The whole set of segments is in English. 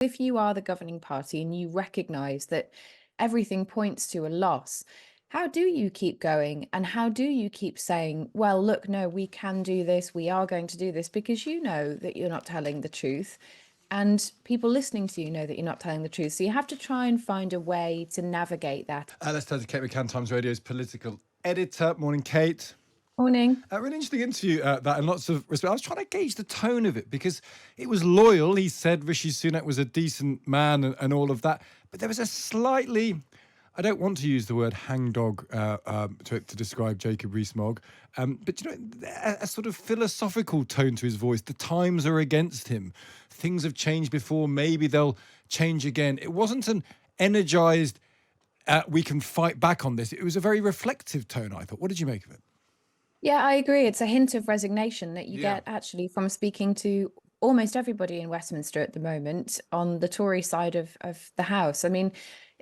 If you are the governing party and you recognise that everything points to a loss, how do you keep going and how do you keep saying, well, look, no, we can do this, we are going to do this, because you know that you're not telling the truth and people listening to you know that you're not telling the truth. So you have to try and find a way to navigate that. Let's turn to Kate McCann, Times Radio's political editor. Morning, Kate. Morning. Really interesting interview, that, and lots of respect. I was trying to gauge the tone of it because it was loyal. He said Rishi Sunak was a decent man and all of that. But there was a slightly, I don't want to use the word hangdog to describe Jacob Rees-Mogg, but a sort of philosophical tone to his voice. The times are against him. Things have changed before. Maybe they'll change again. It wasn't an energised, we can fight back on this. It was a very reflective tone, I thought. What did you make of it? Yeah, I agree. It's a hint of resignation that you get actually from speaking to almost everybody in Westminster at the moment on the Tory side of the House. I mean,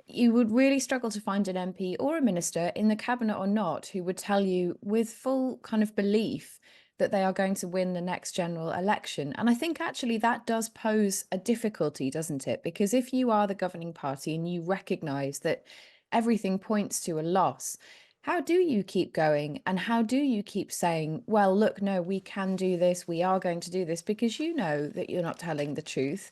you would really struggle to find an MP or a minister in the cabinet or not who would tell you with full kind of belief that they are going to win the next general election. And I think actually that does pose a difficulty, doesn't it? Because if you are the governing party and you recognise that everything points to a loss, how do you keep going and how do you keep saying, well, look, no, we can do this, we are going to do this, because you know that you're not telling the truth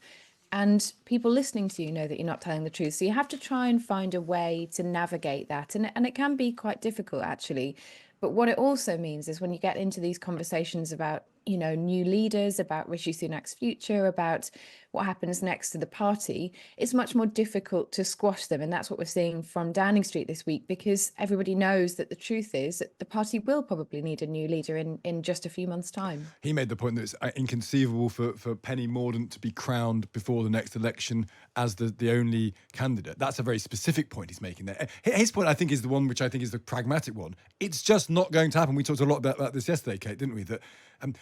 and people listening to you know that you're not telling the truth. So you have to try and find a way to navigate that. And it can be quite difficult, actually. But what it also means is when you get into these conversations about, new leaders, about Rishi Sunak's future, about what happens next to the party, it's much more difficult to squash them. And that's what we're seeing from Downing Street this week, because everybody knows that the truth is that the party will probably need a new leader in just a few months' time. He made the point that it's inconceivable for Penny Mordaunt to be crowned before the next election as the only candidate. That's a very specific point he's making there. His point, I think, is the one which I think is the pragmatic one. It's just not going to happen. We talked a lot about this yesterday, Kate, didn't we? That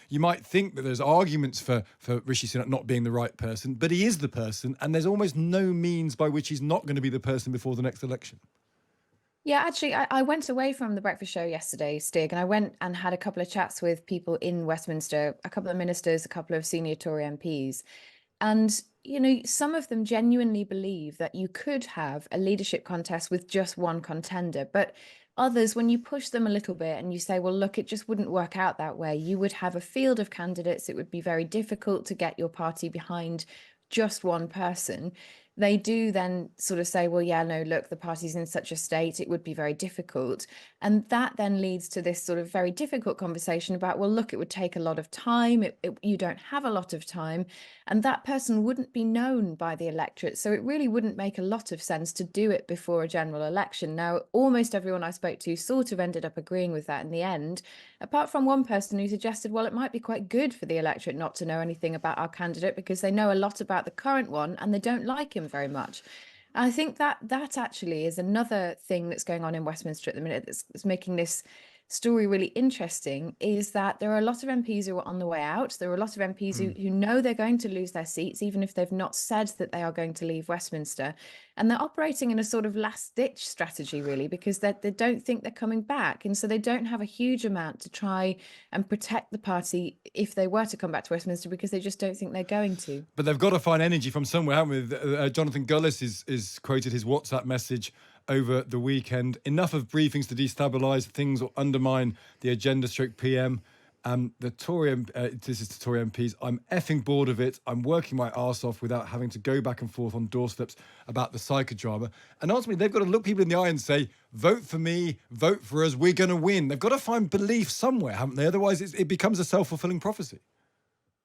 you might think that there's arguments for Rishi Sunak not being the right person, but he is the person, and there's almost no means by which he's not going to be the person before the next election. Yeah, actually, I went away from the breakfast show yesterday, Stig, and I went and had a couple of chats with people in Westminster, a couple of ministers, a couple of senior Tory MPs. And, some of them genuinely believe that you could have a leadership contest with just one contender. But others, when you push them a little bit and you say, well, look, it just wouldn't work out that way. You would have a field of candidates. It would be very difficult to get your party behind just one person. They do then sort of say, well, yeah, no, look, the party's in such a state, it would be very difficult. And that then leads to this sort of very difficult conversation about, well, look, it would take a lot of time. You don't have a lot of time. And that person wouldn't be known by the electorate. So it really wouldn't make a lot of sense to do it before a general election. Now, almost everyone I spoke to sort of ended up agreeing with that in the end, apart from one person who suggested, well, it might be quite good for the electorate not to know anything about our candidate because they know a lot about the current one and they don't like him very much. I think that actually is another thing that's going on in Westminster at the minute that's making this story really interesting, is that there are a lot of MPs who are on the way out. There are a lot of MPs who know they're going to lose their seats, even if they've not said that they are going to leave Westminster. And they're operating in a sort of last-ditch strategy, really, because they don't think they're coming back. And so they don't have a huge amount to try and protect the party if they were to come back to Westminster, because they just don't think they're going to. But they've got to find energy from somewhere, haven't we? Jonathan Gullis is quoted his WhatsApp message over the weekend. Enough of briefings to destabilise things or undermine the agenda /PM. The Tory, this is to Tory MPs, I'm effing bored of it. I'm working my arse off without having to go back and forth on doorsteps about the psychodrama. And ultimately, they've got to look people in the eye and say, vote for me, vote for us, we're going to win. They've got to find belief somewhere, haven't they? Otherwise, it becomes a self-fulfilling prophecy.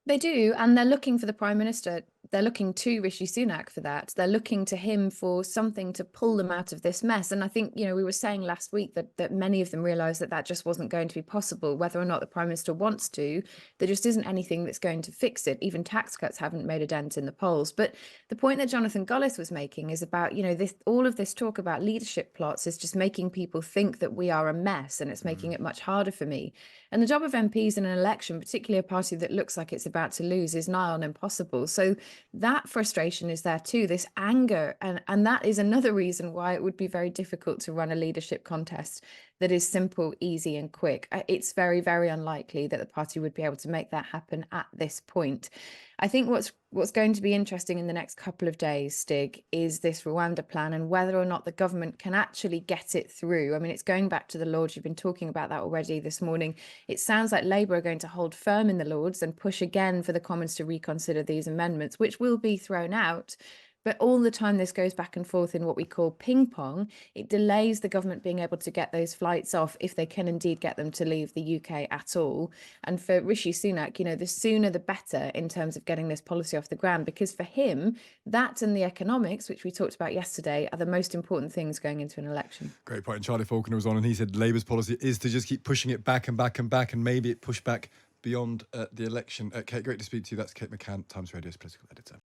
They do, and they're looking for the Prime Minister. They're looking to Rishi Sunak for that. They're looking to him for something to pull them out of this mess. And I think, we were saying last week that many of them realised that just wasn't going to be possible, whether or not the Prime Minister wants to. There just isn't anything that's going to fix it. Even tax cuts haven't made a dent in the polls. But the point that Jonathan Gullis was making is about, all of this talk about leadership plots is just making people think that we are a mess, and it's making it much harder for me. And the job of MPs in an election, particularly a party that looks like it's about to lose, is nigh on impossible. So that frustration is there too, this anger. And that is another reason why it would be very difficult to run a leadership contest that is simple, easy and quick. It's very, very unlikely that the party would be able to make that happen at this point. I think what's What's going to be interesting in the next couple of days, Stig, is this Rwanda plan and whether or not the government can actually get it through. I mean, it's going back to the Lords. You've been talking about that already this morning. It sounds like Labour are going to hold firm in the Lords and push again for the Commons to reconsider these amendments, which will be thrown out. But all the time this goes back and forth in what we call ping pong, it delays the government being able to get those flights off if they can indeed get them to leave the UK at all. And for Rishi Sunak, the sooner the better in terms of getting this policy off the ground, because for him, that and the economics, which we talked about yesterday, are the most important things going into an election. Great point. And Charlie Faulkner was on, and he said Labour's policy is to just keep pushing it back and back and back, and maybe it pushed back beyond the election. Kate, great to speak to you. That's Kate McCann, Times Radio's political editor.